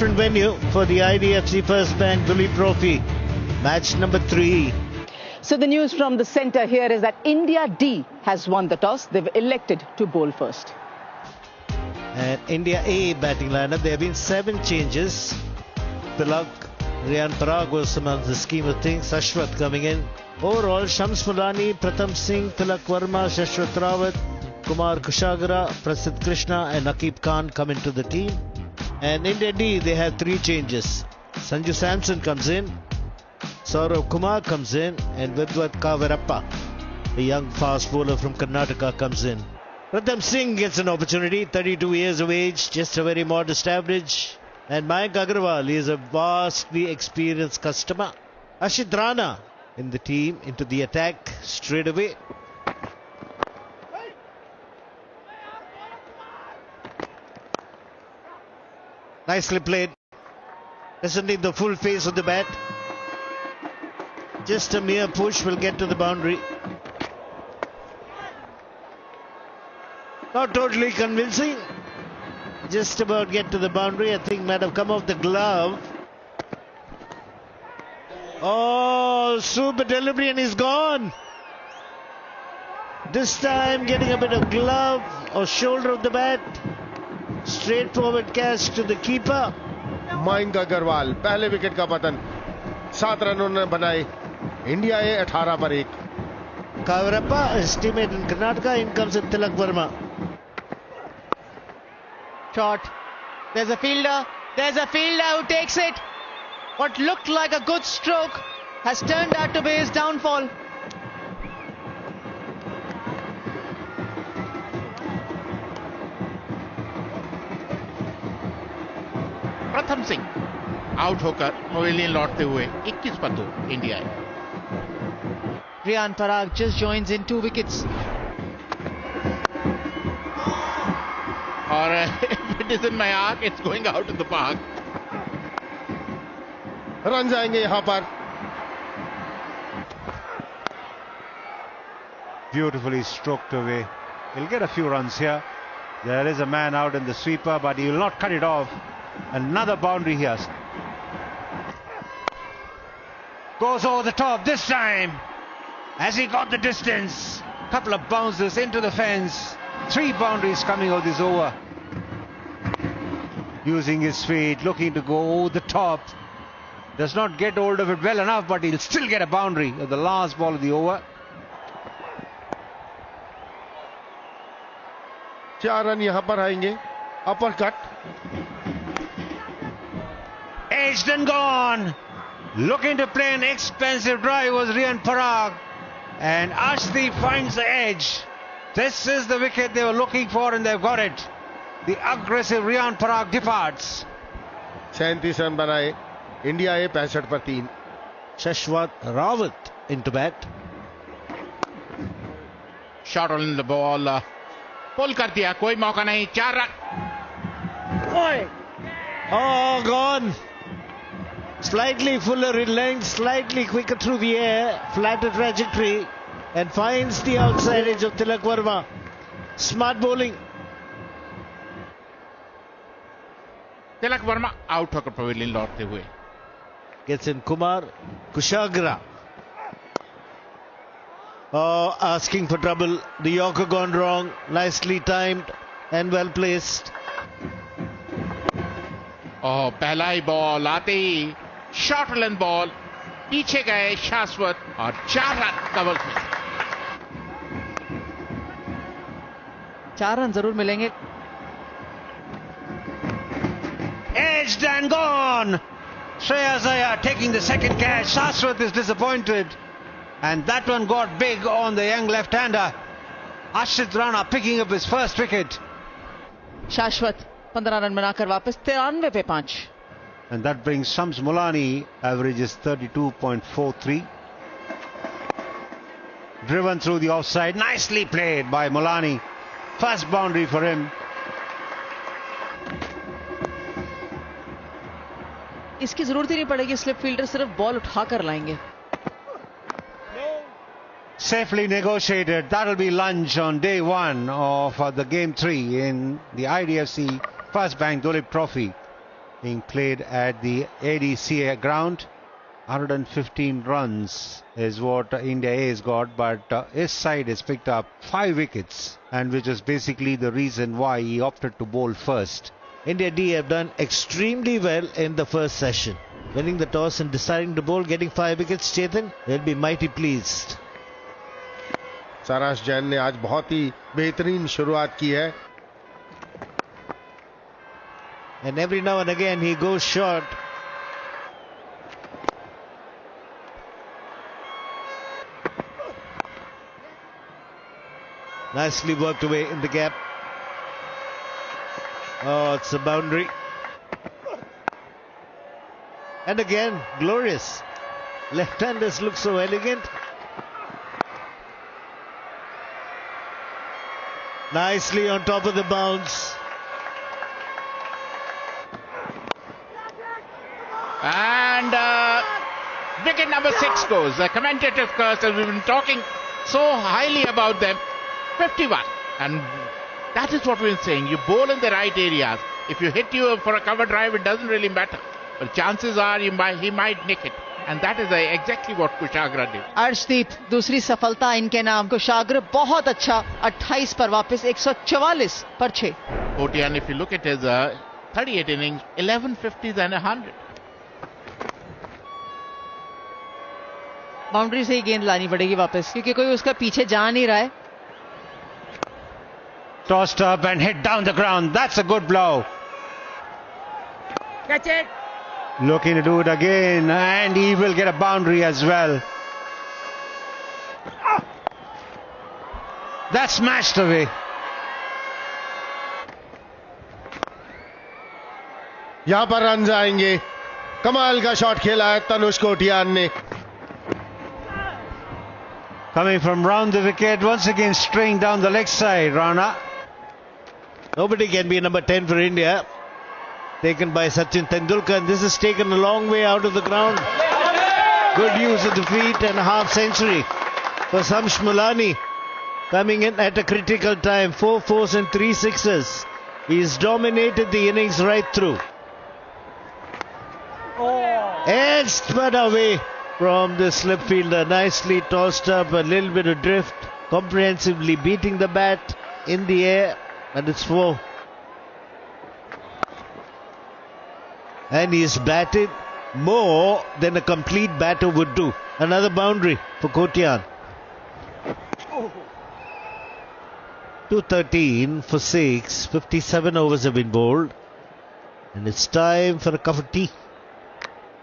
different venue for the IDFC First Bank Duleep Trophy, match number 3. So the news from the centre here is that India D has won the toss. They've elected to bowl first. And India A batting lineup, there have been 7 changes. Tilak, Riyan Parag was among the scheme of things. Shashwat coming in. Overall, Shams Mulani, Pratham Singh, Tilak Verma, Shashwat Rawat, Kumar Kushagra, Prasidh Krishna and Aqib Khan come into the team. And India D, they have 3 changes. Sanju Samson comes in, Saurav Kumar comes in, and Vidwat Kavirappa, a young fast bowler from Karnataka, comes in. Pratham Singh gets an opportunity, 32 years of age, just a very modest average. And Mayank Agarwal is a vastly experienced customer. Ashit Rana in the team, into the attack straight away. Nicely played. Doesn't need the full face of the bat. Just a mere push will get to the boundary. Not totally convincing. Just about get to the boundary. I think might have come off the glove. Oh, super delivery and he's gone. This time getting a bit of glove or shoulder of the bat. Straightforward catch to the keeper. Mayank Agarwal, पहले wicket का पतन, 7 run उन्होंने बनाए. India ए 18 पर 1. Kavirappa, his teammate in Karnataka, in comes with Tilak Verma. Shot. There's a fielder who takes it. What looked like a good stroke has turned out to be his downfall. प्रथम Singh out होकर pavilion लौटते हुए 21 पर 2 India है. Riyan Parag just joins in 2 wickets. और if it is in my arc, it's going out in the park. Run जाएंगे यहां पर. Beautifully stroked away. He'll get a few runs here. There is a man out in the sweeper, but he will not cut it off. Another boundary here. Goes over the top this time. Has he got the distance? Couple of bounces into the fence. 3 boundaries coming out this over. Using his feet, looking to go over the top. Does not get hold of it well enough, but he'll still get a boundary at the last ball of the over. 4 run यहां पर आएंगे. Upper cut. Edged and gone. Looking to play an expensive drive was Riyan Parag. And Ashdeep finds the edge. This is the wicket they were looking for and they've got it. The aggressive Riyan Parag departs. 37 run बनाए. India ए 65 पर 3. Shashwat Rawat into bat. Shot on the ball. पुल कर दिया, कोई मौका नहीं. 4 run. Oh, gone. Slightly fuller in length, slightly quicker through the air, flatter trajectory, and finds the outside edge of Tilak Verma. Smart bowling. Tilak Varma out होकर pavilion लौटते हुए. Gets in Kumar Kushagra. Oh, asking for trouble. The Yorker gone wrong. Nicely timed and well placed. और पहला ही ball आते ही short length ball, पीछे गए शाश्वत और 4 रन कवर में. 4 रन जरूर मिलेंगे. Edged and gone. Shreyas Iyer taking the second catch. Shashwat is disappointed. And that one got big on the young left-hander. Ashit Rana picking up his first wicket. शाश्वत 15 run बनाकर वापस 93 पे 5. And that brings Shams Mulani, averages 32.43. Driven through the offside. Nicely played by Mulani. First boundary for him. इसकी जरूरत ही नहीं पड़ेगी. Slip fielder सिर्फ ball उठाकर लाएंगे. Safely negotiated. That'll be lunch on day 1 of the game 3 in the IDFC First Bank Duleep Trophy. being played at the ADCA ground. 115 runs is what India A has got, but his side has picked up 5 wickets, and which is basically the reason why he opted to bowl first. India D have done extremely well in the first session, winning the toss and deciding to bowl, getting 5 wickets. Chetan, they'll be mighty pleased. सारांश जैन ने आज बहुत ही बेहतरीन शुरुआत की है. And every now and again he goes short. Nicely worked away in the gap. Oh, it's a boundary. And again, glorious. Left-handers look so elegant. Nicely on top of the bounce. And wicket number 6 goes. The commentative curse, as we've been talking so highly about them. 51. And that is what we're saying. You bowl in the right areas. If you hit you for a cover drive, it doesn't really matter. But chances are he might nick it. And that is exactly what Kushagra did. Arshdeep, दूसरी सफलता इनके नाम. कुशाग्र बहुत अच्छा. 28 पर वापस 144 पर 6. Kotian, if you look at his 38 innings, 11 50s and 100. Boundary से ही गेंद लानी पड़ेगी वापस, क्योंकि कोई उसका पीछे जा नहीं रहा है. Tossed up and hit down the ground. That's a good blow. Catch it. Looking to do it again, and he will get a boundary as well. That's smashed away. यहां पर रन आएंगे. कमाल का शॉट खेला है तनुष कोटियान ने. Coming from round the wicket, once again straying down the leg side, Rana. Nobody can be number 10 for India. Taken by Sachin Tendulkar, and this is taken a long way out of the ground. Good use of the feet and a half century for Shams Mulani, coming in at a critical time. 4 fours and 3 sixes. He's dominated the innings right through. And spun away from the slip fielder. Nicely tossed up, a little bit of drift, comprehensively beating the bat in the air, and it's 4. And he's batted more than a complete batter would do. Another boundary for Kotian. 213 for 6. 57 overs have been bowled. And it's time for a cup of tea.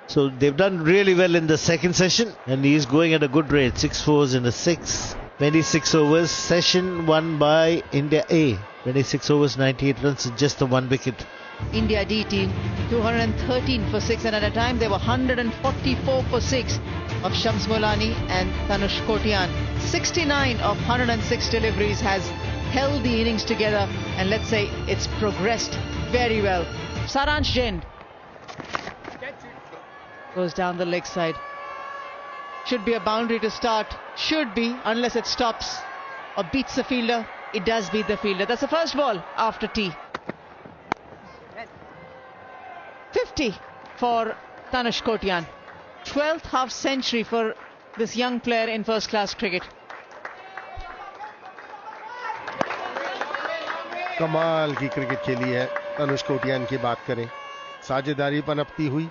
So they've done really well in the second session. And he's going at a good rate. 6 fours and a 6. 26 overs. Session won by India A. 26 overs, 98 runs, and just the 1 wicket. India D team 213 for 6, and at a time there were 144 for 6 of Shams Mulani and Tanush Kotian. 69 of 106 deliveries has held the innings together, and let's say it's progressed very well. Saransh Jain goes down the leg side. Should be a boundary to start. Should be, unless it stops or beats the fielder. It does beat the fielder. That's the first ball after tea. 50 for Tanush Kotian. 12th half century for this young player in first class cricket. कमाल की cricket खेली है तनुष कोटियान की बात करें. साझेदारी पनपती हुई.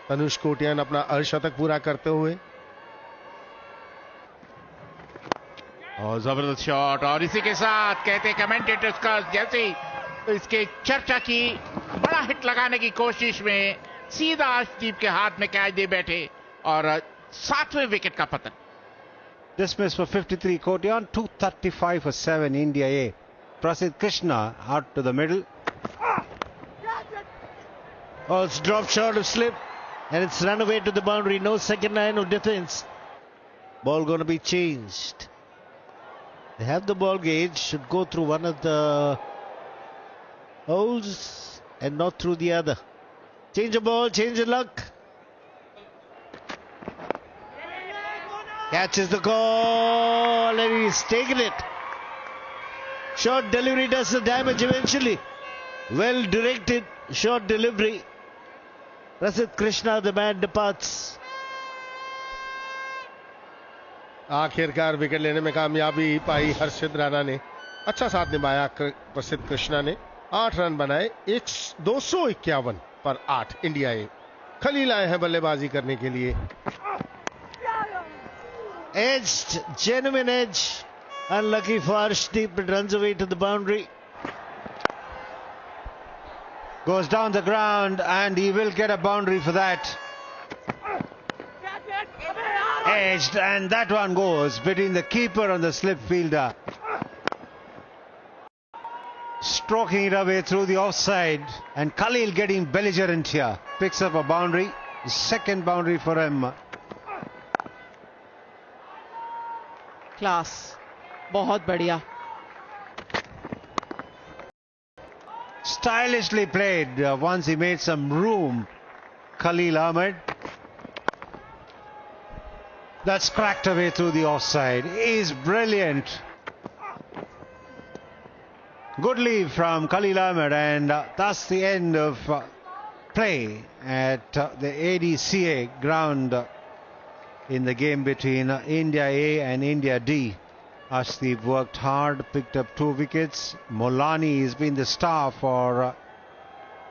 तनुष कोटियान अपना अर्धशतक पूरा करते हुए. और जबरदस्त शॉट, और इसी के साथ कहते कमेंटेटर्स का जैसे इसके चर्चा की, बड़ा हिट लगाने की कोशिश में सीधा अर्शदीप के हाथ में कैच दे बैठे और 7वें विकेट का पतन. Dismiss for 53 Kotian, 235 for 7 India A. Prasidh Krishna out to the middle. Oh, it's dropped short of slip, and it's run away to the boundary. No second line of defense. Ball going to be changed. They have the ball gauge, should go through one of the holes and not through the other. Change the ball, change the luck. Catches the call and he's taken it. Short delivery does the damage eventually. Well directed short delivery. Prasidh Krishna, the man, departs. आखिरकार wicket लेने में कामयाबी पाई हर्षित राणा ने. अच्छा साथ निभाया प्रसिद्ध कृष्णा ने. 8 रन बनाए. 251 पर 8 इंडिया ए. खलील आए हैं बल्लेबाजी करने के लिए. Edged, genuine edge. Unlucky for Arshdeep, it runs away to the boundary. Goes down the ground and he will get a boundary for that. Edged, and that one goes between the keeper and the slip fielder. Stroking it away through the offside, and Khalil getting belligerent here. Picks up a boundary, second boundary for him. Class. बहुत बढ़िया. Stylishly played. Once he made some room, Khalil Ahmed. That's cracked away through the offside. He's brilliant. Good lead from Khalil Ahmed, and that's the end of play at the ADCA ground in the game between India A and India D. Arshdeep worked hard, picked up 2 wickets. Molani has been the star for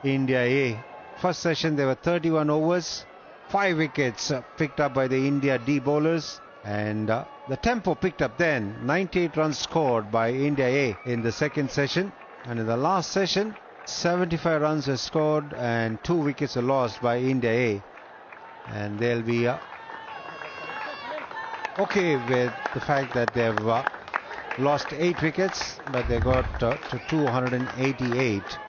India A. First session there were 31 overs, 5 wickets picked up by the India D bowlers, and the tempo picked up then. 98 runs scored by India A in the second session, and in the last session 75 runs were scored and 2 wickets were lost by India A, and they'll be okay with the fact that they've lost 8 wickets, but they got to 288.